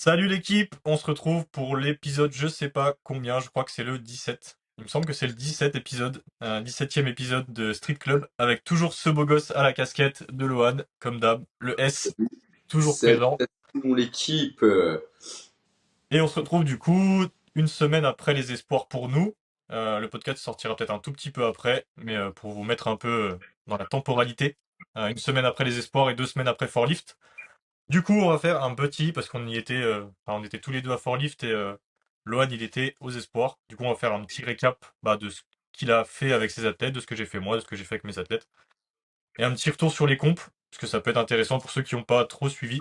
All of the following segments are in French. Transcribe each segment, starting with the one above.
Salut l'équipe, on se retrouve pour l'épisode je sais pas combien, je crois que c'est le 17. Il me semble que c'est le 17 épisode, 17e épisode de Street Club, avec toujours ce beau gosse à la casquette de Lohan, comme d'hab, le S, toujours présent. Salutations l'équipe. Et on se retrouve du coup une semaine après les espoirs pour nous. Le podcast sortira peut-être un tout petit peu après, mais pour vous mettre un peu dans la temporalité, une semaine après les espoirs et 2 semaines après Forlift. Du coup, on va faire un petit, parce qu'on y était, enfin, on était tous les deux à Forlift et Lohan, il était aux espoirs. Du coup, on va faire un petit récap de ce qu'il a fait avec ses athlètes, de ce que j'ai fait moi, de ce que j'ai fait avec mes athlètes. Et un petit retour sur les compes, parce que ça peut être intéressant pour ceux qui n'ont pas trop suivi.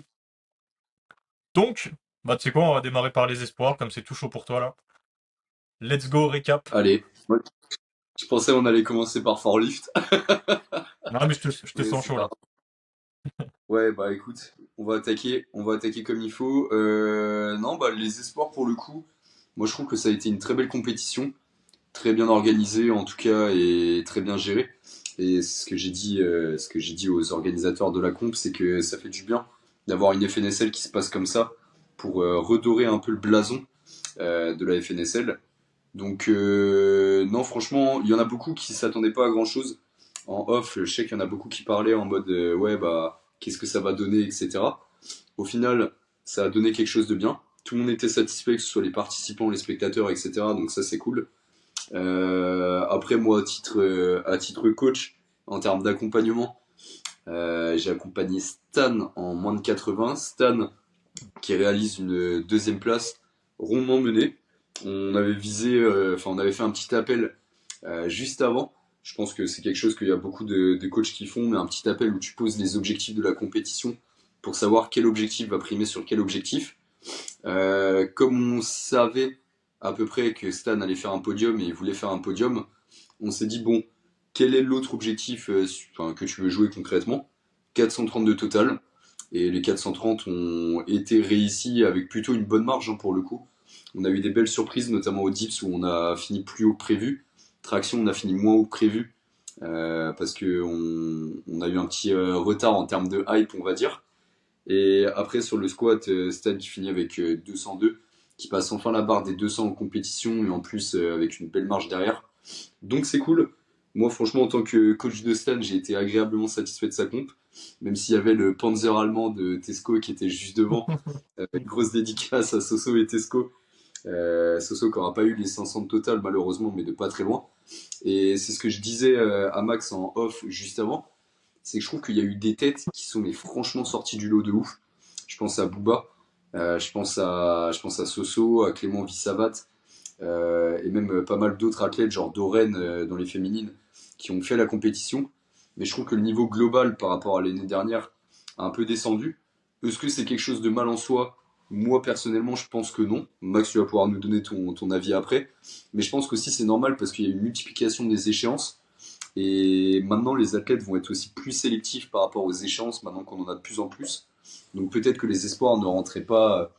Donc, tu sais quoi, on va démarrer par les espoirs, comme c'est tout chaud pour toi là. Let's go, récap. Allez, moi, je pensais on allait commencer par Forlift, Non, mais je te mais sens c'est chaud pas là. grave. Ouais, bah écoute, on va attaquer comme il faut. Non, bah les espoirs pour le coup, moi je trouve que ça a été une très belle compétition, très bien organisée en tout cas et très bien gérée. Et ce que j'ai dit aux organisateurs de la comp, c'est que ça fait du bien d'avoir une FNSL qui se passe comme ça pour redorer un peu le blason de la FNSL. Donc non, franchement, il y en a beaucoup qui s'attendaient pas à grand chose. En off, je sais qu'il y en a beaucoup qui parlaient en mode ouais bah qu'est-ce que ça va donner, etc. Au final, ça a donné quelque chose de bien. Tout le monde était satisfait, que ce soit les participants, les spectateurs, etc. Donc ça c'est cool. Après moi, à titre coach, en termes d'accompagnement, j'ai accompagné Stan en moins de 80. Stan qui réalise une deuxième place rondement menée. On avait fait un petit appel juste avant. Je pense que c'est quelque chose qu'il y a beaucoup de coachs qui font, mais un petit appel où tu poses les objectifs de la compétition pour savoir quel objectif va primer sur quel objectif. Comme on savait à peu près que Stan allait faire un podium et il voulait faire un podium, on s'est dit bon, quel est l'autre objectif que tu veux jouer concrètement? 432 total. Et les 430 ont été réussis avec plutôt une bonne marge pour le coup. On a eu des belles surprises, notamment au dips où on a fini plus haut que prévu. Traction, on a fini moins haut que prévu parce qu'on a eu un petit retard en termes de hype, on va dire. Et après, sur le squat, Stan qui finit avec 202, qui passe enfin la barre des 200 en compétition et en plus avec une belle marge derrière. Donc c'est cool. Moi, franchement, en tant que coach de Stan, j'ai été agréablement satisfait de sa comp, même s'il y avait le Panzer allemand de Tesco qui était juste devant. Une grosse dédicace à Soso et Tesco. Soso qui n'aura pas eu les 500 de total, malheureusement, mais de pas très loin. Et c'est ce que je disais à Max en off juste avant, c'est que je trouve qu'il y a eu des têtes qui sont mais franchement sorties du lot de ouf. Je pense à Booba, je pense à Soso, à Clément Vissavat, et même pas mal d'autres athlètes, genre Doreen dans les féminines, qui ont fait la compétition. Mais je trouve que le niveau global par rapport à l'année dernière a un peu descendu. Est-ce que c'est quelque chose de mal en soi? Moi personnellement, je pense que non. Max, tu vas pouvoir nous donner ton avis après. Mais je pense qu'aussi c'est normal parce qu'il y a une multiplication des échéances. Et maintenant, les athlètes vont être aussi plus sélectifs par rapport aux échéances, maintenant qu'on en a de plus en plus. Donc peut-être que les espoirs ne rentraient pas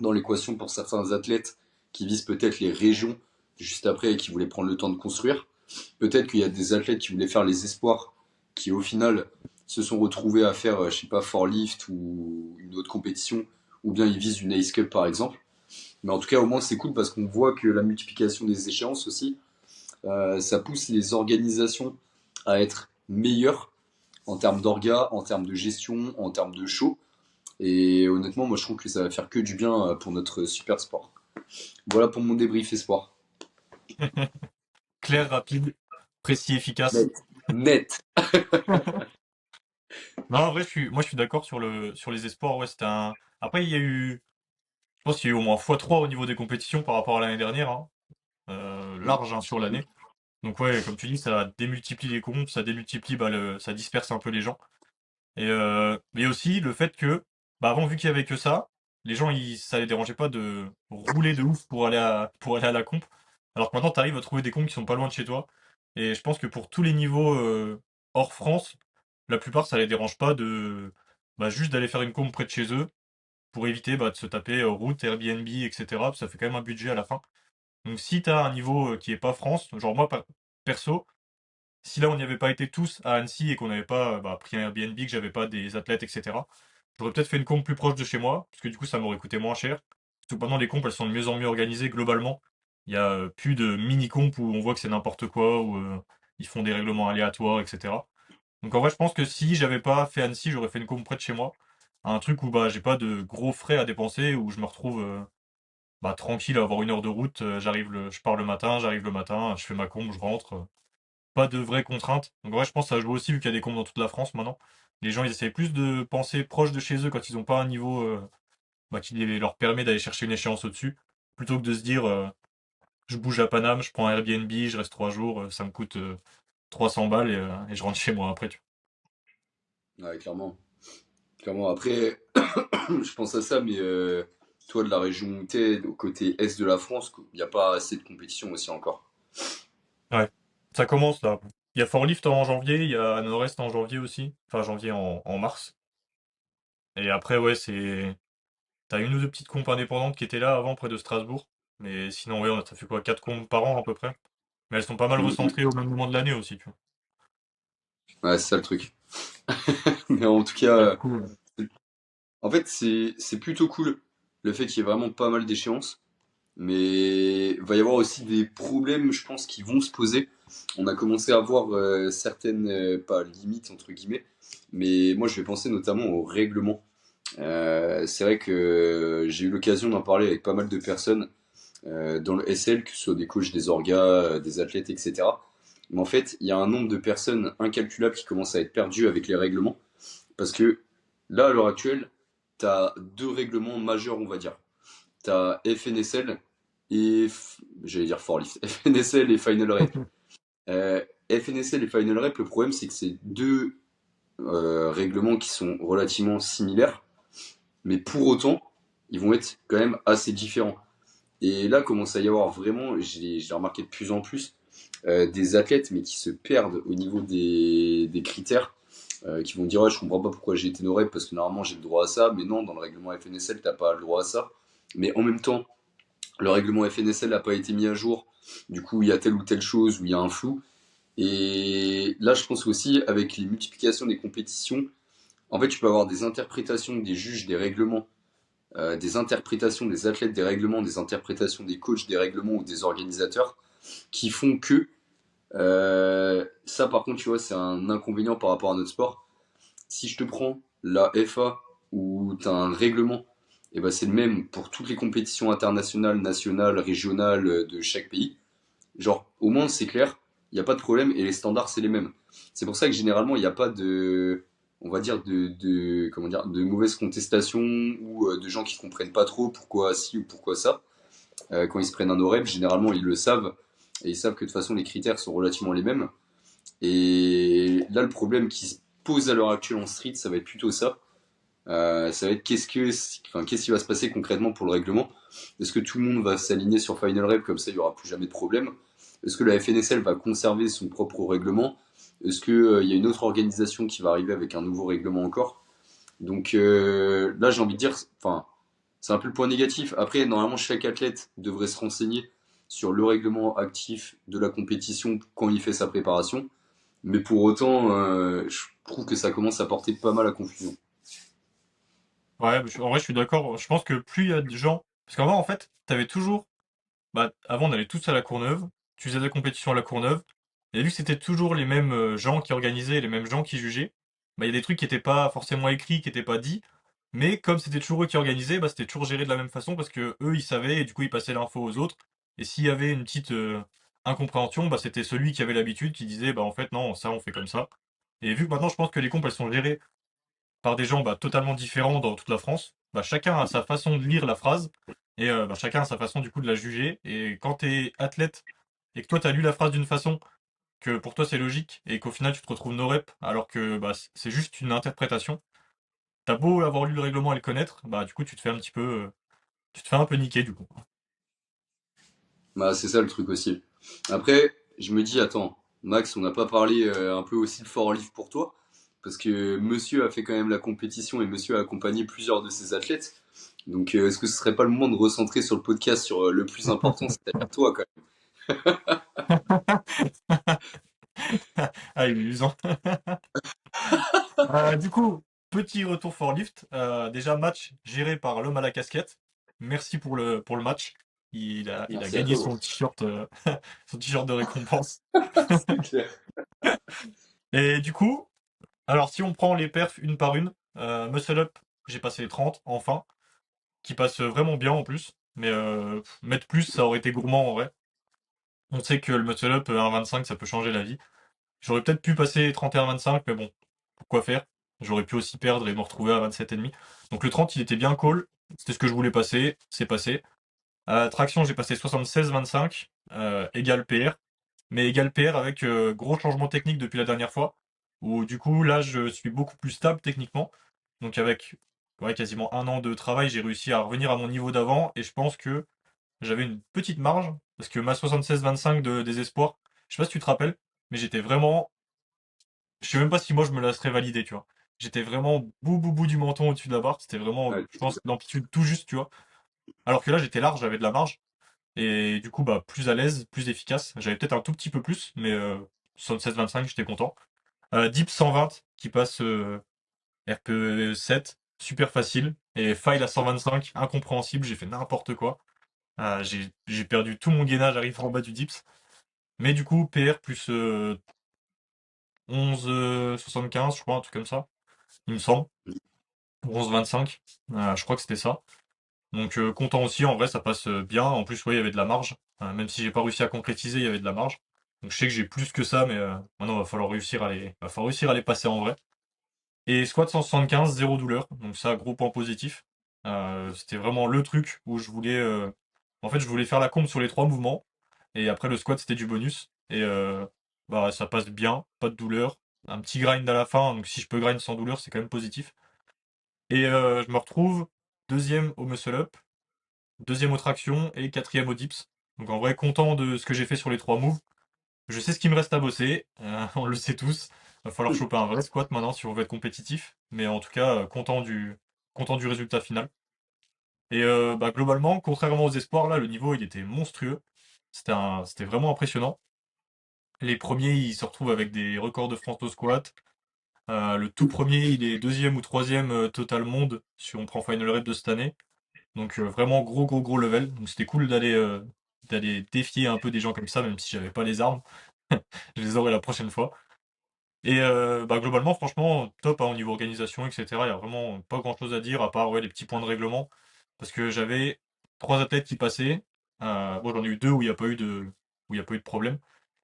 dans l'équation pour certains athlètes qui visent peut-être les régions juste après et qui voulaient prendre le temps de construire. Peut-être qu'il y a des athlètes qui voulaient faire les espoirs qui au final se sont retrouvés à faire, je sais pas, Forlift ou une autre compétition, ou bien ils visent une Ace Cup par exemple. Mais en tout cas, au moins c'est cool parce qu'on voit que la multiplication des échéances aussi, ça pousse les organisations à être meilleures en termes d'orga, en termes de gestion, en termes de show. Et honnêtement, moi je trouve que ça va faire que du bien pour notre super sport. Voilà pour mon débrief espoir. Clair, rapide, précis, efficace. Net. Net. Non, en vrai, moi, je suis d'accord sur les espoirs. Ouais, Après, je pense qu'il y a eu au moins x3 au niveau des compétitions par rapport à l'année dernière, hein. Large, hein, sur l'année. Donc ouais, comme tu dis, ça démultiplie les comptes, ça démultiplie, ça disperse un peu les gens. Mais aussi le fait que, avant, vu qu'il y avait que ça, les gens, ça les dérangeait pas de rouler de ouf pour aller à la comp. Alors que maintenant, t'arrives à trouver des comptes qui sont pas loin de chez toi. Et je pense que pour tous les niveaux hors France, la plupart, ça les dérange pas juste d'aller faire une comp près de chez eux pour éviter de se taper route, Airbnb, etc. Ça fait quand même un budget à la fin. Donc si t'as un niveau qui est pas France, genre moi perso, si là on n'y avait pas été tous à Annecy et qu'on n'avait pas pris un Airbnb, que j'avais pas des athlètes, etc. j'aurais peut-être fait une comp plus proche de chez moi, parce que du coup, ça m'aurait coûté moins cher. Surtout que maintenant, les compes, elles sont de mieux en mieux organisées globalement. Il y a plus de mini-compes où on voit que c'est n'importe quoi, où ils font des règlements aléatoires, etc. Donc en vrai, je pense que si j'avais pas fait Annecy, j'aurais fait une comp près de chez moi. Un truc où bah j'ai pas de gros frais à dépenser, où je me retrouve bah, tranquille à avoir 1 heure de route. Je pars le matin, j'arrive le matin, je fais ma comp, je rentre. Pas de vraies contraintes. Donc en vrai, je pense que ça joue aussi vu qu'il y a des comptes dans toute la France maintenant. Les gens, ils essayent plus de penser proche de chez eux quand ils n'ont pas un niveau bah, qui leur permet d'aller chercher une échéance au-dessus, plutôt que de se dire je bouge à Paname, je prends un Airbnb, je reste 3 jours, ça me coûte 300 balles et je rentre chez moi après. Ouais, clairement. Clairement. Après, je pense à ça, mais toi, de la région où t'es, au côté est de la France, il n'y a pas assez de compétition aussi encore. Ouais, ça commence là. Il y a Forlift en janvier, il y a Nord-Est en janvier aussi, enfin janvier en mars. Et après, ouais, t'as une ou deux petites compes indépendantes qui étaient là avant près de Strasbourg. Mais sinon, ouais, ça fait quoi, 4 compes par an à peu près. Mais elles sont pas mal Mm. recentrées au même moment de l'année aussi, tu vois. Ouais, c'est ça le truc. Mais en tout cas, Ouais, du coup, en fait, c'est plutôt cool le fait qu'il y ait vraiment pas mal d'échéances. Mais il va y avoir aussi des problèmes, je pense, qui vont se poser. On a commencé à voir certaines, pas limites entre guillemets, mais moi je vais penser notamment au règlement. C'est vrai que j'ai eu l'occasion d'en parler avec pas mal de personnes dans le SL, que ce soit des coachs, des orgas, des athlètes, etc. Mais en fait, il y a un nombre de personnes incalculable qui commencent à être perdues avec les règlements. Parce que là, à l'heure actuelle, tu as deux règlements majeurs, on va dire. Tu as FNSL et, j'allais dire Forlift, FNSL et Final Rep. FNSL et Final Rep, le problème, c'est que c'est deux règlements qui sont relativement similaires, mais pour autant, ils vont être quand même assez différents. Et là, commence à y avoir vraiment, j'ai remarqué de plus en plus, des athlètes, mais qui se perdent au niveau des critères, qui vont dire ouais, je comprends pas pourquoi j'ai été no rep parce que normalement j'ai le droit à ça, mais non, dans le règlement FNSL, t'as pas le droit à ça. Mais en même temps, le règlement FNSL n'a pas été mis à jour, du coup il y a telle ou telle chose où il y a un flou. Et là, je pense aussi, avec les multiplications des compétitions, en fait, tu peux avoir des interprétations des juges des règlements, des interprétations des athlètes des règlements, des interprétations des coachs des règlements ou des organisateurs qui font que ça, par contre, tu vois, c'est un inconvénient par rapport à notre sport. Si je te prends la FA où tu as un règlement, et ben c'est le même pour toutes les compétitions internationales, nationales, régionales de chaque pays. Genre, au moins c'est clair, il n'y a pas de problème et les standards c'est les mêmes. C'est pour ça que généralement il n'y a pas de, on va dire, comment dire, de mauvaises contestations ou de gens qui comprennent pas trop pourquoi ci ou pourquoi ça. Quand ils se prennent un OREP, généralement ils le savent et ils savent que de toute façon les critères sont relativement les mêmes. Et là, le problème qui se pose à l'heure actuelle en street, ça va être plutôt ça. Ça va être qu'est-ce qui va se passer concrètement pour le règlement. Est-ce que tout le monde va s'aligner sur Final Rep comme ça, il y aura plus jamais de problème. Est-ce que la FNSL va conserver son propre règlement. Est-ce que il y a une autre organisation qui va arriver avec un nouveau règlement encore. Donc là, j'ai envie de dire, enfin, c'est un peu le point négatif. Après, normalement, chaque athlète devrait se renseigner sur le règlement actif de la compétition quand il fait sa préparation. Mais pour autant, je trouve que ça commence à porter pas mal à confusion. ouais, en vrai, je suis d'accord. Je pense que plus il y a de gens. Parce qu'avant, en fait, t'avais toujours. Bah, avant, on allait tous à la Courneuve. Tu faisais de la compétition à la Courneuve. Et vu que c'était toujours les mêmes gens qui organisaient, les mêmes gens qui jugeaient, bah, il y a des trucs qui étaient pas forcément écrits, qui étaient pas dits. Mais comme c'était toujours eux qui organisaient, bah, c'était toujours géré de la même façon parce que eux, ils savaient et du coup, ils passaient l'info aux autres. Et s'il y avait une petite incompréhension, bah, c'était celui qui avait l'habitude qui disait, bah, en fait, non, ça, on fait comme ça. Et vu que maintenant, je pense que les comptes, elles sont gérées par des gens bah, totalement différents dans toute la France, bah, chacun a sa façon de lire la phrase et bah, chacun a sa façon du coup de la juger. Et quand tu es athlète et que toi tu as lu la phrase d'une façon que pour toi c'est logique et qu'au final tu te retrouves no rep alors que bah, c'est juste une interprétation, t'as beau avoir lu le règlement et le connaître, bah du coup tu te fais un petit peu, tu te fais un peu niquer du coup. Bah, c'est ça le truc aussi. Après, je me dis, attends, Max, on n'a pas parlé un peu aussi de Fort Livre pour toi, parce que monsieur a fait quand même la compétition et monsieur a accompagné plusieurs de ses athlètes. Donc, est-ce que ce serait pas le moment de recentrer sur le podcast sur le plus important, c'est-à-dire toi, quand Ah, il est usant. Du coup. Petit retour for lift. Déjà, match géré par l'homme à la casquette. Merci pour le match. Il a Merci à gagné toi, son gros. t-shirt, son t-shirt de récompense. C'est clair. Et du coup, alors si on prend les perfs une par une, Muscle Up, j'ai passé les 30, enfin, qui passe vraiment bien en plus. Mais mettre plus, ça aurait été gourmand en vrai. On sait que le Muscle Up 1,25, ça peut changer la vie. J'aurais peut-être pu passer 31-25, mais bon, pourquoi faire? J'aurais pu aussi perdre et me retrouver à 27,5. Donc le 30, il était bien call. C'était ce que je voulais passer, c'est passé. Traction, j'ai passé 76-25, égal PR. Mais égal PR avec gros changement technique depuis la dernière fois. Où du coup, là, je suis beaucoup plus stable techniquement. Donc avec ouais, quasiment un an de travail, j'ai réussi à revenir à mon niveau d'avant. Et je pense que j'avais une petite marge. Parce que ma 76-25 de désespoir, je sais pas si tu te rappelles, mais j'étais vraiment je sais même pas si moi je me la serais validé, tu vois. J'étais vraiment bout du menton au-dessus de la barre. C'était vraiment, Ouais, je pense, l'amplitude tout juste, tu vois. Alors que là, j'étais large, j'avais de la marge. Et du coup, bah, plus à l'aise, plus efficace. J'avais peut-être un tout petit peu plus, mais 76-25, j'étais content. Deep 120 qui passe RPE 7, super facile. Et File à 125, incompréhensible, j'ai fait n'importe quoi. J'ai perdu tout mon gainage arrivant en bas du Dips. Mais du coup, PR plus 11 75, je crois, un truc comme ça, il me semble. 11,25. Je crois que c'était ça. Donc content aussi, en vrai ça passe bien. En plus, ouais, il y avait de la marge. Même si j'ai pas réussi à concrétiser, il y avait de la marge. Donc je sais que j'ai plus que ça, mais maintenant va falloir réussir à les passer en vrai. Et squat 175, zéro douleur. Donc ça, gros point positif. C'était vraiment le truc où je voulais, en fait, je voulais faire la combe sur les trois mouvements. Et après le squat, c'était du bonus. Et bah ça passe bien, pas de douleur. Un petit grind à la fin. Donc si je peux grind sans douleur, c'est quand même positif. Et je me retrouve deuxième au muscle up, deuxième aux tractions et quatrième au dips. Donc en vrai, content de ce que j'ai fait sur les trois moves. Je sais ce qui me reste à bosser, on le sait tous. Va falloir choper un vrai squat maintenant si on veut être compétitif. Mais en tout cas, content du résultat final. Et bah, globalement, contrairement aux espoirs, là, le niveau il était monstrueux. C'était vraiment impressionnant. Les premiers, ils se retrouvent avec des records de France au squat. Le tout premier, il est deuxième ou troisième total monde si on prend Final Rep de cette année. Donc vraiment gros level. Donc c'était cool d'aller défier un peu des gens comme ça, même si j'avais pas les armes. Je les aurai la prochaine fois. Et bah globalement, franchement, top hein, au niveau organisation, etc. Il y a vraiment pas grand-chose à dire à part ouais, les petits points de règlement. Parce que j'avais trois athlètes qui passaient. Bon, j'en ai eu deux où il y a pas eu de problème.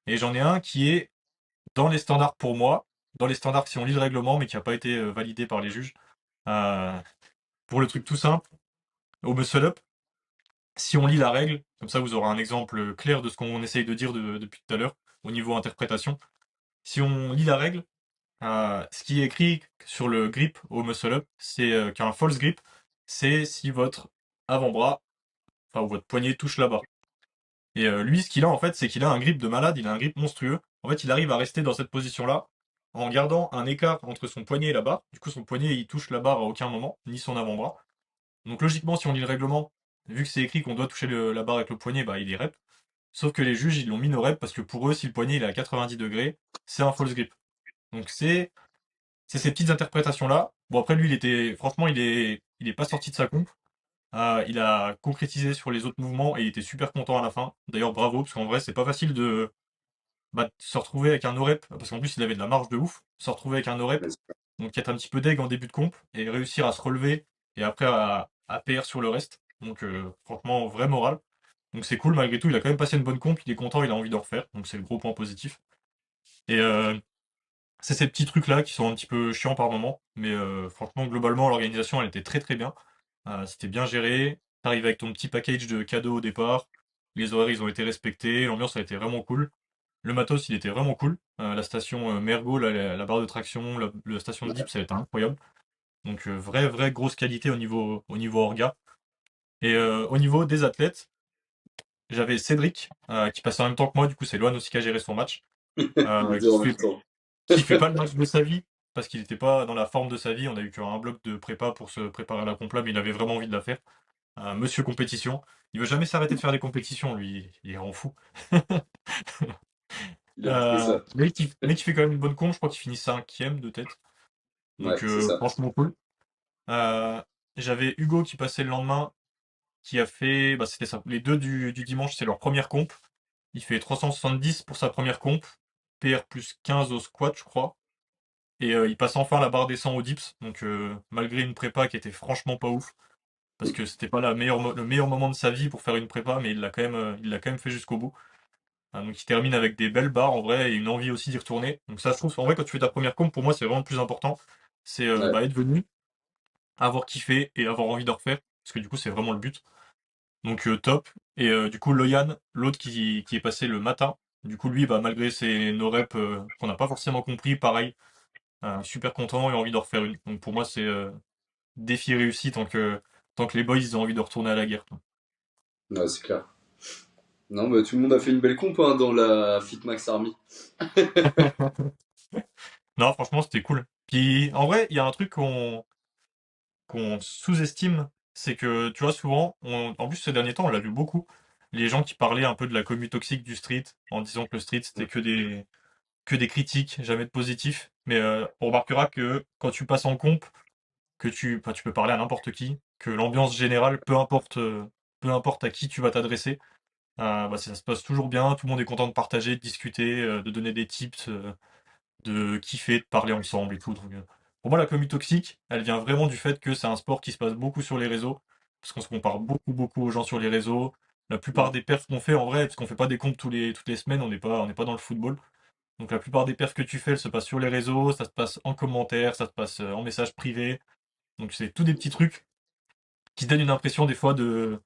Et j'en ai un qui est dans les standards pour moi, dans les standards si on lit le règlement, mais qui n'a pas été validé par les juges. Euh, pour le truc tout simple, au muscle up, si on lit la règle, comme ça vous aurez un exemple clair de ce qu'on essaye de dire depuis tout à l'heure, au niveau interprétation. Si on lit la règle, ce qui est écrit sur le grip au muscle up, c'est qu'un false grip, c'est si votre avant-bras, enfin ou votre poignet touche la barre. Et lui, ce qu'il a en fait, c'est qu'il a un grip de malade, il a un grip monstrueux. En fait, il arrive à rester dans cette position-là en gardant un écart entre son poignet et la barre. Du coup, son poignet, il touche la barre à aucun moment, ni son avant-bras. Donc logiquement, si on lit le règlement, vu que c'est écrit qu'on doit toucher la barre avec le poignet, bah il est rep. Sauf que les juges, ils l'ont mis no rep parce que pour eux, si le poignet il est à 90 degrés, c'est un false grip. Donc c'est ces petites interprétations-là. Bon après lui, franchement, il est pas sorti de sa comp. Il a concrétisé sur les autres mouvements et il était super content à la fin. D'ailleurs, bravo, parce qu'en vrai, c'est pas facile de se retrouver avec un no-rep, parce qu'en plus, il avait de la marge de ouf. Se retrouver avec un no-rep, donc être un petit peu deg en début de comp et réussir à se relever et après à PR sur le reste. Donc, franchement, vrai moral. Donc, c'est cool, malgré tout, il a quand même passé une bonne comp, il est content, il a envie d'en refaire, donc c'est le gros point positif. Et c'est ces petits trucs-là qui sont un petit peu chiants par moment, mais franchement, globalement, l'organisation, elle était très bien. C'était bien géré. T'arrives avec ton petit package de cadeaux au départ. Les horaires, ils ont été respectés. L'ambiance a été vraiment cool. Le matos, il était vraiment cool. La station Mergo, la barre de traction, la station de dips, ça a été incroyable. Donc, vraie grosse qualité au niveau orga. Et au niveau des athlètes, j'avais Cédric, qui passait en même temps que moi. Du coup, c'est Loan aussi qui a géré son match. Les deux Qui en même fait, temps. qui fait pas le match de sa vie, parce qu'il n'était pas dans la forme de sa vie. On a eu qu'un bloc de prépa pour se préparer à la compla, mais il avait vraiment envie de la faire. Monsieur compétition. Il veut jamais s'arrêter de faire des compétitions, lui. Il rend fou. Il aime trop ça. Mais qui fait quand même une bonne comp. Je crois qu'il finit cinquième de tête. Ouais, Donc c'est ça. franchement cool. Euh, J'avais Hugo qui passait le lendemain, qui a fait, bah, c'était ça, les deux du dimanche, c'est leur première comp. Il fait 370 pour sa première comp, PR plus 15 au squat, je crois. Et il passe enfin la barre des 100 au dips, donc malgré une prépa qui était franchement pas ouf, parce que c'était pas le meilleur moment de sa vie pour faire une prépa, mais il l'a quand même fait jusqu'au bout. Donc il termine avec des belles barres en vrai et une envie aussi d'y retourner. Donc ça, je trouve, en vrai, quand tu fais ta première comp, pour moi, c'est vraiment le plus important. C'est Ouais, bah, être venu, avoir kiffé et avoir envie d'en refaire, parce que du coup, c'est vraiment le but. Donc top. Et du coup, Loyan, l'autre qui est passé le matin, du coup, lui, bah, malgré ses no reps qu'on n'a pas forcément compris, pareil, super content et envie d'en refaire une. Donc pour moi, c'est défi réussi tant que les boys ils ont envie de retourner à la guerre. ouais, c'est clair. Non, bah, tout le monde a fait une belle comp hein, dans la Fitmax Army. Non, franchement, c'était cool. Puis en vrai, il y a un truc qu'on sous-estime, c'est que tu vois souvent, en plus ces derniers temps, on l'a vu beaucoup, les gens qui parlaient un peu de la commu toxique du street, en disant que le street c'était que des critiques, jamais de positifs. Mais on remarquera que quand tu passes en comp, enfin, tu peux parler à n'importe qui, que l'ambiance générale, peu importe à qui tu vas t'adresser, bah, ça se passe toujours bien, tout le monde est content de partager, de discuter, de donner des tips, de kiffer, de parler ensemble et tout. Donc, pour moi, la commu toxique, elle vient vraiment du fait que c'est un sport qui se passe beaucoup sur les réseaux, parce qu'on se compare beaucoup aux gens sur les réseaux. La plupart Mm. des perfs qu'on fait en vrai, parce qu'on fait pas des comptes toutes les semaines, on n'est pas dans le football. Donc la plupart des perfs que tu fais, elles se passent sur les réseaux, ça se passe en commentaire, ça se passe en message privé. Donc c'est tous des petits trucs qui donnent une impression des fois de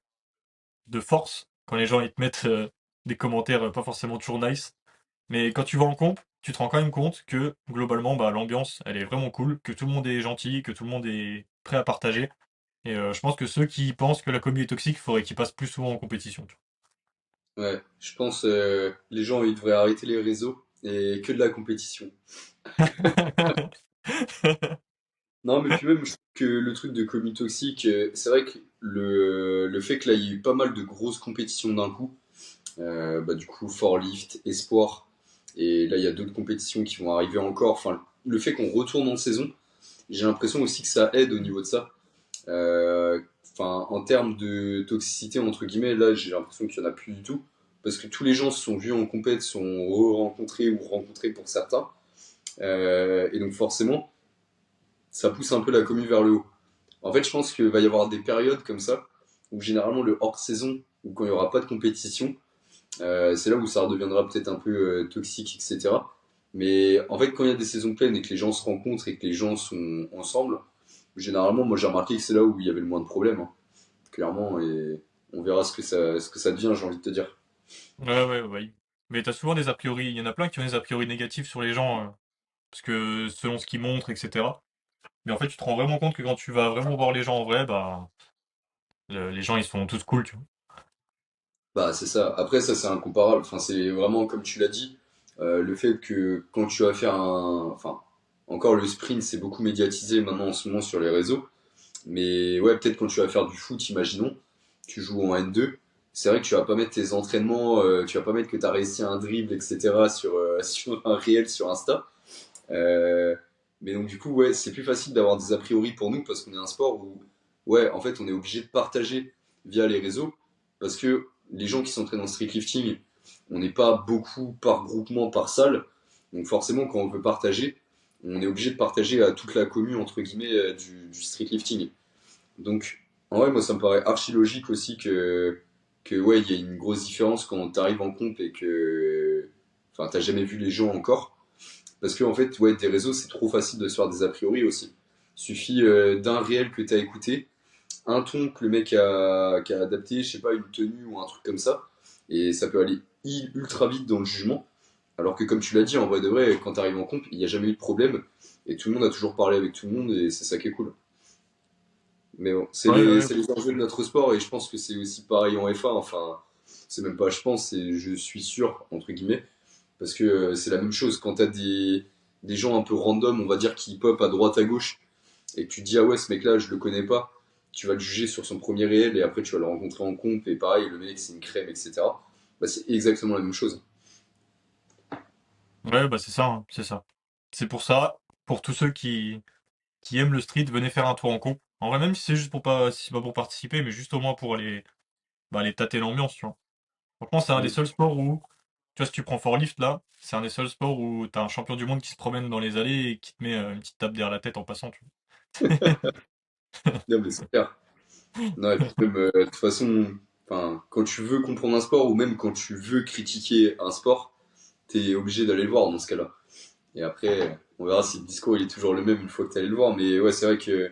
force quand les gens ils te mettent des commentaires pas forcément toujours nice. Mais quand tu vas en comp, tu te rends quand même compte que globalement bah, l'ambiance elle est vraiment cool, que tout le monde est gentil, que tout le monde est prêt à partager. Et je pense que ceux qui pensent que la commu est toxique, il faudrait qu'ils passent plus souvent en compétition. Tu Ouais, je pense les gens ils devraient arrêter les réseaux et que de la compétition. vois. Non, mais puis même, je trouve que le truc de commu toxique, c'est vrai que le fait que là, il y ait eu pas mal de grosses compétitions d'un coup, bah, du coup, Forlift, Espoir, et là, il y a d'autres compétitions qui vont arriver encore. Enfin, le fait qu'on retourne en saison, j'ai l'impression aussi que ça aide au niveau de ça. Euh, Enfin, en termes de toxicité, entre guillemets, là, j'ai l'impression qu'il y en a plus du tout. Parce que tous les gens se sont vus en compète, sont re-rencontrés ou rencontrés pour certains. Et donc, forcément, ça pousse un peu la commu vers le haut. En fait, je pense qu'il va y avoir des périodes comme ça, où généralement le hors-saison, ou quand il n'y aura pas de compétition, c'est là où ça redeviendra peut-être un peu toxique, etc. Mais en fait, quand il y a des saisons pleines et que les gens se rencontrent et que les gens sont ensemble, généralement, moi j'ai remarqué que c'est là où il y avait le moins de problèmes, hein, clairement, et on verra ce que ça devient, j'ai envie de te dire. Ouais. Mais t'as souvent des a priori, il y en a plein qui ont des a priori négatifs sur les gens, parce que selon ce qu'ils montrent, etc. Mais en fait, tu te rends vraiment compte que quand tu vas vraiment voir les gens en vrai, bah, les gens ils sont tous cool, tu vois. Bah, c'est ça. Après, ça, c'est incomparable. Enfin, c'est vraiment comme tu l'as dit, le fait que quand tu vas faire un. Enfin, encore le sprint, c'est beaucoup médiatisé maintenant en ce moment sur les réseaux. Mais ouais, peut-être quand tu vas faire du foot, imaginons, tu joues en N2, c'est vrai que tu vas pas mettre tes entraînements, tu vas pas mettre que tu as réussi un dribble, etc. sur, sur un réel sur Insta. Euh, mais donc du coup, ouais, c'est plus facile d'avoir des a priori pour nous parce qu'on est un sport où, ouais, en fait, on est obligé de partager via les réseaux parce que les gens qui s'entraînent en streetlifting, on n'est pas beaucoup par groupement, par salle. Donc forcément, quand on veut partager, on est obligé de partager à toute la commune entre guillemets du streetlifting. Donc, en vrai, moi, ça me paraît archi logique aussi que ouais, il y a une grosse différence quand t'arrives en comp et que, enfin, t'as jamais vu les gens encore. Parce que, en fait, ouais, des réseaux, c'est trop facile de se faire des a priori aussi. Suffit d'un réel que t'as écouté, un ton que le mec qui a adapté, je sais pas, une tenue ou un truc comme ça, et ça peut aller ultra vite dans le jugement. Alors que, comme tu l'as dit, en vrai de vrai, quand t'arrives en comp, il n'y a jamais eu de problème, et tout le monde a toujours parlé avec tout le monde, et c'est ça qui est cool. Mais bon, Ouais. c'est les enjeux de notre sport et je pense que c'est aussi pareil en F1. Enfin, c'est même pas je pense, c'est je suis sûr, entre guillemets, parce que c'est la même chose. Quand t'as des gens un peu random, on va dire, qui pop à droite à gauche et que tu te dis, ah ouais, ce mec-là, je le connais pas, tu vas le juger sur son premier réel et après tu vas le rencontrer en comp et pareil, le mec, c'est une crème, etc. Bah, c'est exactement la même chose. Ouais, bah c'est ça, hein, c'est ça. C'est pour ça, pour tous ceux qui aiment le street, venez faire un tour en comp. En vrai, même si c'est juste pour pas, si c'est pas pour participer, mais juste au moins pour aller tâter l'ambiance, tu vois. Franchement, c'est un des Mm. seuls sports où, tu vois, si tu prends Forklift là, c'est un des seuls sports où t'as un champion du monde qui se promène dans les allées et qui te met une petite tape derrière la tête en passant, tu Non, mais c'est clair. Non, et puis même, de toute façon, enfin, quand tu veux comprendre un sport ou même quand tu veux critiquer un sport, t'es obligé d'aller le voir dans ce cas-là. Et après, on verra si le discours il est toujours le même une fois que t'es allé le voir. Mais ouais, c'est vrai que,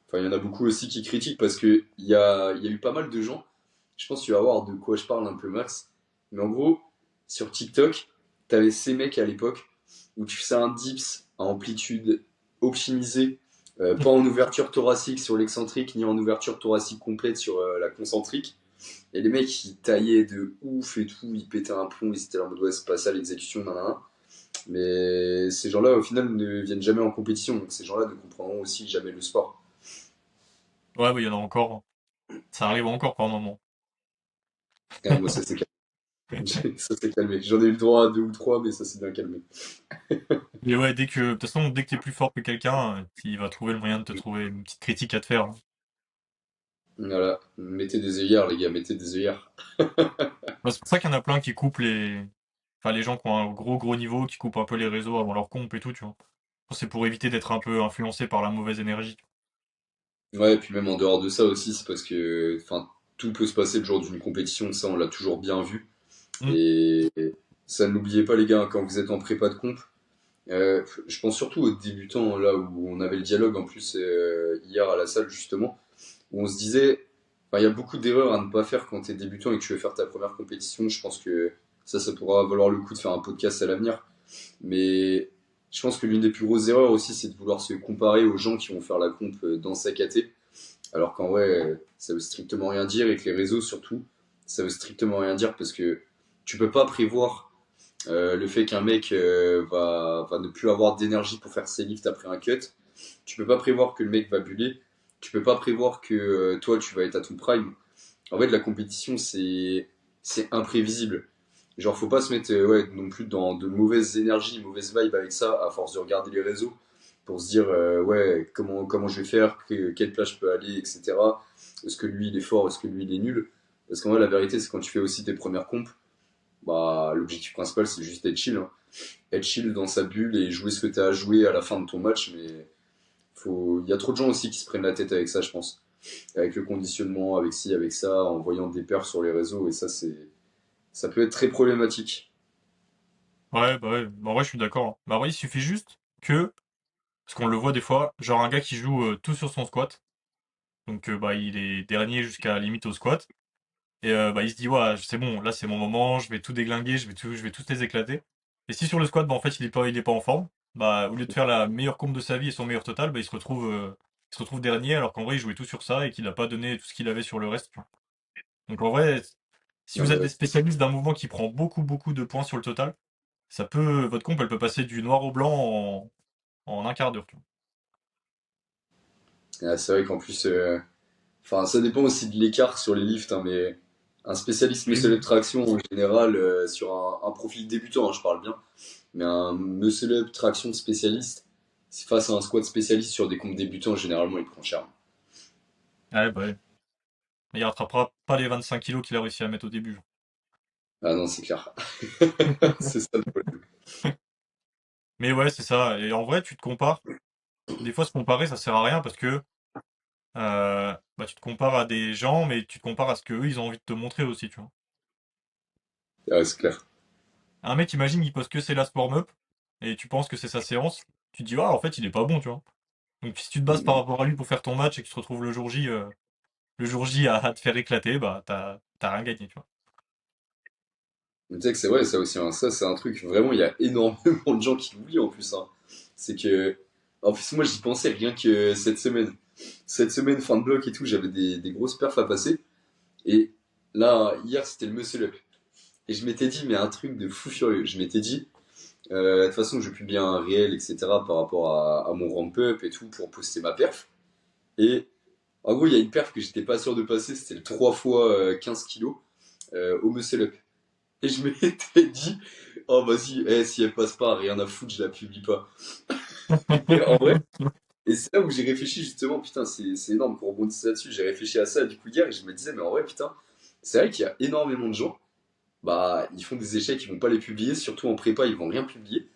enfin, il y en a beaucoup aussi qui critiquent parce que il y a eu pas mal de gens. Je pense que tu vas voir de quoi je parle un peu, Max. Mais en gros, sur TikTok, t'avais ces mecs à l'époque où tu faisais un dips à amplitude optimisée, pas en ouverture thoracique sur l'excentrique, ni en ouverture thoracique complète sur la concentrique. Et les mecs, ils taillaient de ouf et tout, ils pétaient un plomb, ils étaient là en mode ouais, c'est pas ça l'exécution, nanana. Mais ces gens-là, au final, ne viennent jamais en compétition, donc ces gens-là ne comprendront aussi jamais le sport. vois. Ouais, bah, il y en a encore, hein. Ça arrive encore par moment. Ah, moi, ça s'est calmé. Ça s'est calmé. J'en ai eu le droit à deux ou trois, mais ça s'est bien calmé. Et ouais, de toute façon, dès que t'es plus fort que quelqu'un, il va trouver le moyen de te trouver une petite critique à te faire, hein. Voilà, mettez des œillères, les gars, mettez des œillères. Bah, c'est pour ça qu'il y en a plein qui coupent enfin, les gens qui ont un gros niveau, qui coupent un peu les réseaux avant leur comp et tout, tu vois. C'est pour éviter d'être un peu influencé par la mauvaise énergie. Ouais, et puis même en dehors de ça aussi, c'est parce que enfin, tout peut se passer le jour d'une compétition, ça on l'a toujours bien vu. Hmm. Et ça, n'oubliez pas les gars, quand vous êtes en prépa de comp, je pense surtout aux débutants, là où on avait le dialogue en plus hier à la salle justement, où on se disait, enfin, il y a beaucoup d'erreurs à ne pas faire quand tu es débutant et que tu veux faire ta première compétition. Je pense que ça pourra valoir le coup de faire un podcast à l'avenir. Mais je pense que l'une des plus grosses erreurs aussi, c'est de vouloir se comparer aux gens qui vont faire la comp dans sa caté, alors qu'en vrai, ça veut strictement rien dire et que les réseaux surtout, ça veut strictement rien dire parce que tu peux pas prévoir le fait qu'un mec va ne plus avoir d'énergie pour faire ses lifts après un cut. Tu peux pas prévoir que le mec va buller. Tu peux pas prévoir que toi tu vas être à ton prime. En fait, la compétition c'est imprévisible. Genre, faut pas se mettre ouais, non plus dans de mauvaises énergies, mauvaises vibes avec ça, à force de regarder les réseaux, pour se dire, ouais, comment je vais faire, quelle place je peux aller, etc. Est-ce que lui il est fort, est-ce que lui il est nul. Parce qu'en vrai, la vérité, c'est quand tu fais aussi tes premières compes, bah, l'objectif principal, c'est juste être chill, hein. Être chill dans sa bulle et jouer ce que tu as à jouer à la fin de ton match. Mais il y a trop de gens aussi qui se prennent la tête avec ça, je pense. Avec le conditionnement, avec ci, avec ça, en voyant des perfs sur les réseaux. Et ça peut être très problématique. Ouais, bah ouais. Bah, en vrai, je suis d'accord, hein. Bah, en vrai, il suffit juste parce qu'on le voit des fois, genre un gars qui joue tout sur son squat. Donc, bah, il est dernier jusqu'à limite au squat. Et bah, il se dit, ouais, c'est bon, là, c'est mon moment, je vais tout déglinguer, je vais tous les éclater. Et si sur le squat, bah, en fait, il est pas en forme, bah, au lieu de faire la meilleure comp de sa vie et son meilleur total, bah, il se retrouve dernier, alors qu'en vrai, il jouait tout sur ça et qu'il a pas donné tout ce qu'il avait sur le reste, tu vois. Donc, en vrai, si Non, vous mais êtes ouais. des spécialistes d'un mouvement qui prend beaucoup de points sur le total, votre comp, elle peut passer du noir au blanc en un quart d'heure, tu vois. Ah, c'est vrai qu'en plus, enfin, ça dépend aussi de l'écart sur les lifts, hein, mais un spécialiste Oui, muscle oui. up traction en général, sur un profil débutant, hein, je parle bien, mais un muscle up traction spécialiste, face à un squat spécialiste sur des comptes débutants, généralement, il prend cher. Ouais, bah, ouais. Mais il rattrapera pas les 25 kilos qu'il a réussi à mettre au début, genre. Ah non, c'est clair. C'est ça le problème. Mais ouais, c'est ça. Et en vrai, tu te compares. Des fois, se comparer, ça sert à rien parce que bah, tu te compares à des gens, mais tu te compares à ce que eux, ils ont envie de te montrer aussi, tu vois. Ah, c'est clair. Un mec, imagine, il pose que ses last warm-up et tu penses que c'est sa séance. Tu te dis, ah, en fait, il est pas bon, tu vois. Donc, si tu te bases par rapport à lui pour faire ton match et que tu te retrouves le jour J à te faire éclater, bah, t'as rien gagné, tu vois. Mais tu sais que c'est vrai, ça aussi, hein, ça c'est un truc, vraiment, il y a énormément de gens qui l'oublient en plus, hein. C'est que, en plus, moi j'y pensais rien que cette semaine. Cette semaine, fin de bloc et tout, j'avais des grosses perfs à passer. Et là, hier, c'était le muscle up. Et je m'étais dit, mais un truc de fou furieux. Je m'étais dit, de toute façon, je publie un réel, etc. par rapport à mon ramp-up et tout pour poster ma perf. Et en gros, il y a une perf que j'étais pas sûr de passer, c'était le 3 fois 15 kilos au muscle up. Et je m'étais dit, oh vas-y, si elle passe pas, rien à foutre, je la publie pas. Et en vrai, Et c'est là où j'ai réfléchi justement, putain, c'est énorme pour rebondir là-dessus. J'ai réfléchi à ça du coup hier et je me disais, mais en vrai, putain, c'est vrai qu'il y a énormément de gens, bah, ils font des échecs, ils vont pas les publier, surtout en prépa, ils vont rien publier.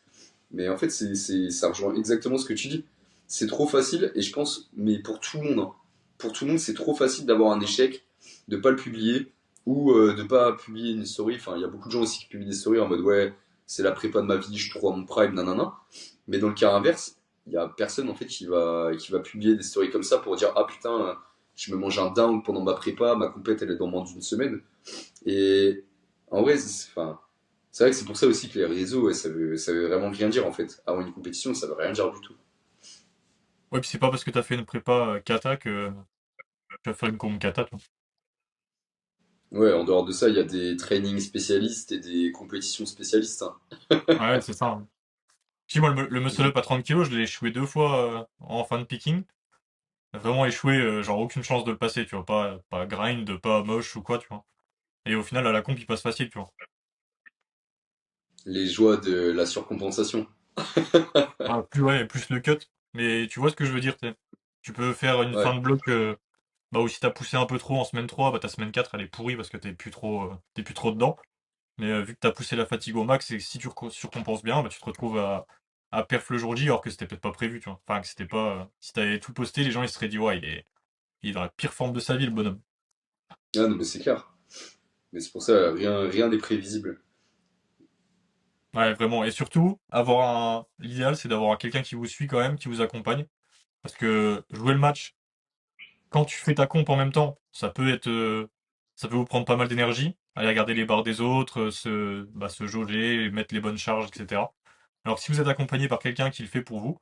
Mais en fait, ça rejoint exactement ce que tu dis. C'est trop facile, et je pense, mais pour tout le monde, hein. Pour tout le monde, c'est trop facile d'avoir un échec, de pas le publier, ou de pas publier une story. Enfin, il y a beaucoup de gens aussi qui publient des stories en mode, ouais, c'est la prépa de ma vie, je suis trop à mon prime, nanana. Mais dans le cas inverse, il y a personne en fait qui va publier des stories comme ça pour dire, ah putain, je me mange un down pendant ma prépa, ma compète elle est dans moins d'une semaine. Et en vrai, enfin, c'est vrai que c'est pour ça aussi que les réseaux, ouais, ça veut vraiment rien dire en fait. Avant une compétition, ça veut rien dire du tout. Ouais, puis c'est pas parce que t'as fait une prépa kata que tu vas faire une comp kata, tu Ouais, en dehors de ça, il y a des trainings spécialistes et des compétitions spécialistes, hein. vois. Ouais, c'est ça, hein. Si moi, le muscle up à 30 kilos, je l'ai échoué 2 fois en fin de picking. Vraiment échoué, genre aucune chance de le passer, tu vois. Pas grind, pas moche ou quoi, tu vois. Et au final, à la comp, il passe facile, tu vois. Les joies de la surcompensation. Ah, ouais, plus le cut. Mais tu vois ce que je veux dire, t'sais. Tu peux faire une Ouais. fin de bloc, bah, où si t'as poussé un peu trop en semaine 3, bah ta semaine 4 elle est pourrie parce que t'es plus trop dedans. Mais vu que t'as poussé la fatigue au max et que si tu surcompenses bien, bah tu te retrouves à perf le jour J alors que c'était peut-être pas prévu, tu vois. Enfin, que c'était pas. Si t'avais tout posté, les gens ils se seraient dit, ouais, il est dans la pire forme de sa vie, le bonhomme. Ah non, mais c'est clair. Mais c'est pour ça, rien n'est prévisible. Ouais, vraiment. Et surtout, l'idéal, c'est d'avoir quelqu'un qui vous suit quand même, qui vous accompagne. Parce que jouer le match, quand tu fais ta comp en même temps, ça peut vous prendre pas mal d'énergie. Aller regarder les barres des autres, se jauger, mettre les bonnes charges, etc. Alors que si vous êtes accompagné par quelqu'un qui le fait pour vous,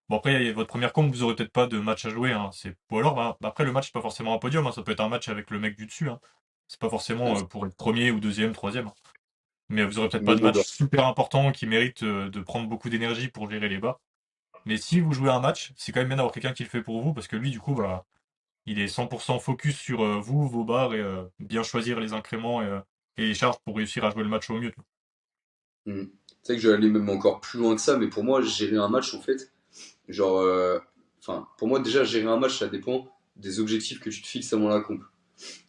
bon après, votre première comp, vous aurez peut-être pas de match à jouer, hein. Ou alors, bah, après, le match, c'est pas forcément un podium, hein. Ça peut être un match avec le mec du dessus, hein. C'est pas Ouais, forcément pour être premier ou deuxième, troisième, hein. Mais vous aurez peut-être pas de même en match dehors. super important qui mérite de prendre beaucoup d'énergie pour gérer les bas. Mais si vous jouez un match, c'est quand même bien d'avoir quelqu'un qui le fait pour vous, parce que lui, du coup, bah, il est 100% focus sur vous, vos barres, et bien choisir les incréments et les charges pour réussir à jouer le match au mieux. Hmm. C'est vrai que je vais aller même encore plus loin que ça, mais pour moi, gérer un match, en fait, genre, enfin, pour moi, déjà, gérer un match, ça dépend des objectifs que tu te fixes avant la comp.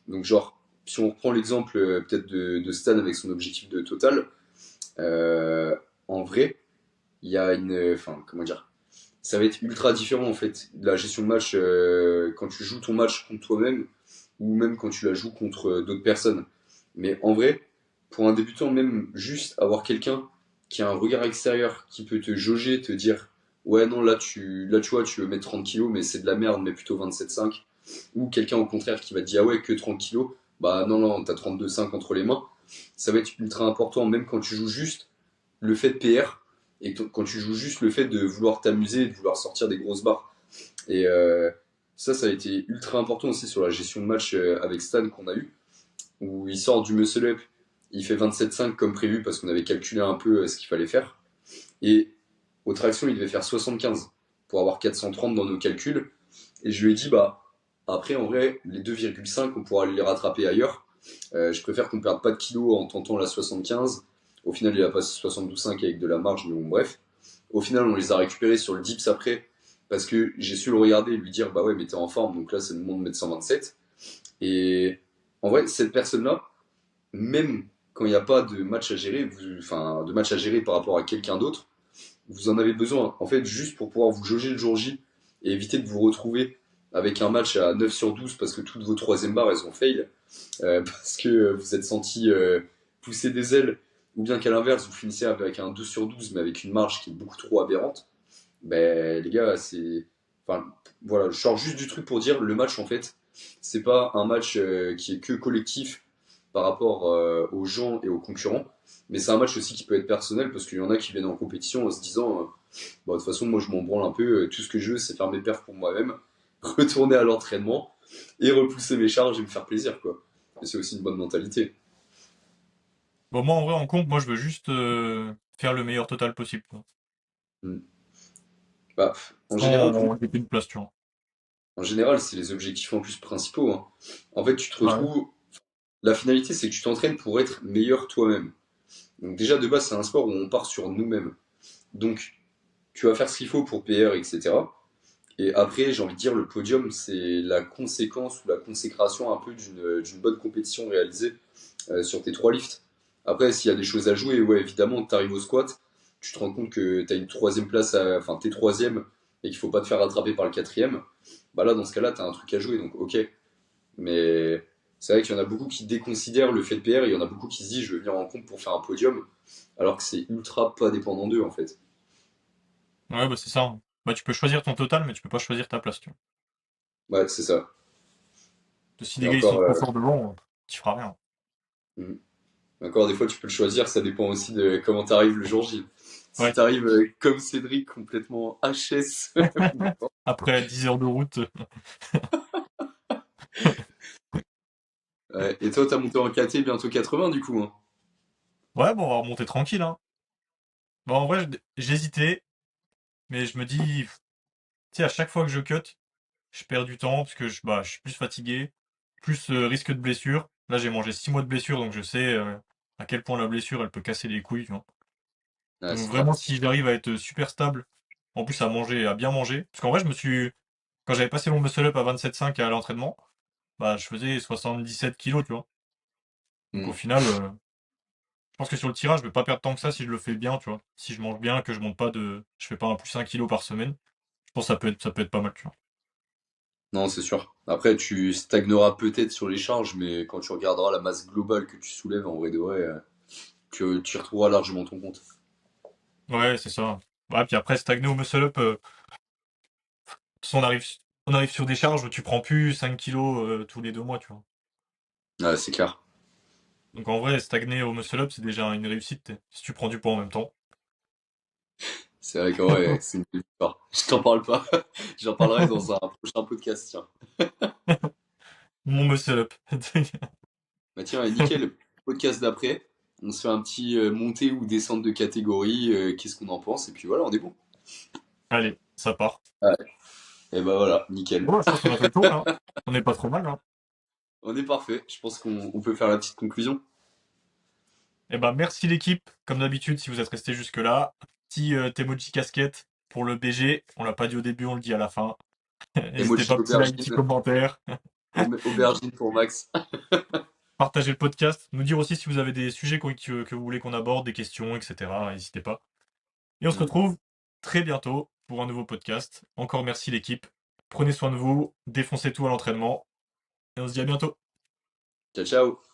Donc, genre, si on reprend l'exemple peut-être de Stan avec son objectif de total, euh, en vrai, il y a enfin, comment dire, ça va être ultra différent en fait de la gestion de match quand tu joues ton match contre toi-même ou même quand tu la joues contre d'autres personnes. Mais en vrai, pour un débutant, même juste avoir quelqu'un qui a un regard extérieur, qui peut te jauger, te dire ouais non là tu vois tu veux mettre 30 kilos mais c'est de la merde mais plutôt 27,5, ou quelqu'un au contraire qui va te dire ah ouais que 30 kilos, bah non non t'as 32,5 entre les mains, ça va être ultra important même quand tu joues juste le fait de PR, et quand tu joues juste le fait de vouloir t'amuser, de vouloir sortir des grosses barres. Et ça a été ultra important aussi sur la gestion de match avec Stan qu'on a eu, où il sort du muscle up, il fait 27,5 comme prévu parce qu'on avait calculé un peu ce qu'il fallait faire. Et aux tractions, il devait faire 75 pour avoir 430 dans nos calculs. Et je lui ai dit, bah, après, en vrai, les 2,5, on pourra aller les rattraper ailleurs. Je préfère qu'on perde pas de kilos en tentant la 75. Au final, il a passé 72,5 avec de la marge, mais bon, bref. Au final, on les a récupérés sur le dips après, parce que j'ai su le regarder et lui dire, bah ouais, mais t'es en forme, donc là, c'est le moment de mettre 127. Et en vrai, cette personne-là, même quand il n'y a pas de match à gérer, enfin, de match à gérer par rapport à quelqu'un d'autre, vous en avez besoin. En fait, juste pour pouvoir vous jauger le jour J et éviter de vous retrouver avec un match à 9 sur 12 parce que toutes vos troisième barres, elles ont fail, parce que vous êtes senti pousser des ailes, ou bien qu'à l'inverse, vous finissez avec un 2 sur 12 mais avec une marge qui est beaucoup trop aberrante. Ben, les gars, c'est. Enfin, voilà, je sors juste du truc pour dire le match, en fait, c'est pas un match qui est que collectif par rapport aux gens et aux concurrents, mais c'est un match aussi qui peut être personnel parce qu'il y en a qui viennent en compétition en se disant bon, de toute façon, moi je m'en branle un peu, tout ce que je veux, c'est faire mes perfs pour moi-même, retourner à l'entraînement et repousser mes charges et me faire plaisir, quoi. Et c'est aussi une bonne mentalité. Bon, moi, en vrai, en compte, moi, je veux juste faire le meilleur total possible, quoi. Mm. Bah, en général, pour moi, Sans jeter de place, tu vois. en général, c'est les objectifs en plus principaux, hein. En fait, tu te Ouais. retrouves. La finalité, c'est que tu t'entraînes pour être meilleur toi-même. Donc, déjà, de base, c'est un sport où on part sur nous-mêmes. Donc, tu vas faire ce qu'il faut pour PR, etc. Et après, j'ai envie de dire, le podium, c'est la conséquence ou la consécration un peu d'une bonne compétition réalisée sur tes 3 lifts. Après, s'il y a des choses à jouer, ouais, évidemment, tu arrives au squat, tu te rends compte que tu as une troisième place, enfin, t'es troisième et qu'il faut pas te faire rattraper par le quatrième. Bah là, dans ce cas-là, tu as un truc à jouer, donc ok. Mais c'est vrai qu'il y en a beaucoup qui déconsidèrent le fait de PR, et il y en a beaucoup qui se disent je vais venir en compte pour faire un podium, alors que c'est ultra pas dépendant d'eux en fait. Ouais, bah c'est ça, hein. Bah tu peux choisir ton total, mais tu peux pas choisir ta place, tu vois. Ouais, c'est ça. Si Et les gars ils sont encore, trop forts devant, tu feras rien. mm. Encore des fois, tu peux le choisir, ça dépend aussi de comment t'arrives le jour J. Si Ouais. t'arrives comme Cédric, complètement HS, Après 10 heures de route. ouais. Et toi, t'as monté en KT bientôt 80 du coup, hein. Ouais, bon, on va remonter tranquille, hein. Bah en vrai, j'hésitais, mais je me dis, tu sais, à chaque fois que je cut, je perds du temps parce que je suis plus fatigué, plus risque de blessure. Là, j'ai mangé 6 mois de blessure, donc je sais à quel point la blessure, elle peut casser les couilles, tu vois. Ouais, Donc c'est clair. vraiment, si j'arrive à être super stable, en plus à manger, à bien manger, parce qu'en vrai, quand j'avais passé mon muscle up à 27,5 à l'entraînement, bah, je faisais 77 kilos, tu vois. Donc au Mm. final, je pense que sur le tirage, je vais pas perdre tant que ça si je le fais bien, tu vois. Si je mange bien, que je fais pas un plus 1 kilo par semaine, je pense que ça peut être pas mal, tu vois. Non, c'est sûr. Après, tu stagneras peut-être sur les charges, mais quand tu regarderas la masse globale que tu soulèves, en vrai de vrai, tu y retrouveras largement ton compte. Ouais, c'est ça. Ouais, puis après, stagner au muscle up, de toute façon, on arrive sur des charges où tu prends plus 5 kilos tous les 2 mois, tu vois. Ouais, c'est clair. Donc en vrai, stagner au muscle up, c'est déjà une réussite, si tu prends du poids en même temps. C'est vrai que ouais, c'est une belle histoire. Je t'en parle pas. J'en parlerai dans un prochain podcast, tiens. Mon muscle up. Bah tiens, nickel. Podcast d'après. On se fait un petit montée ou descente de catégorie. Qu'est-ce qu'on en pense? Et puis voilà, on est bon. Allez, ça part. Ouais. Et bah voilà, nickel. Bon, je pense qu'on a fait le tour, là. On n'est pas trop mal, là. On est parfait. Je pense qu'on peut faire la petite conclusion. Eh ben, merci l'équipe. Comme d'habitude, si vous êtes resté jusque-là. Petit emoji casquette pour le BG. On l'a pas dit au début, on le dit à la fin. N'hésitez Emoji pas, petit like, d'aubergine. petit commentaire. Aubergine pour Max. Partagez le podcast. Nous dire aussi si vous avez des sujets que vous voulez qu'on aborde, des questions, etc. N'hésitez pas. Et on se Mm. retrouve très bientôt pour un nouveau podcast. Encore merci l'équipe. Prenez soin de vous, défoncez tout à l'entraînement. Et on se dit à bientôt. Ciao, ciao.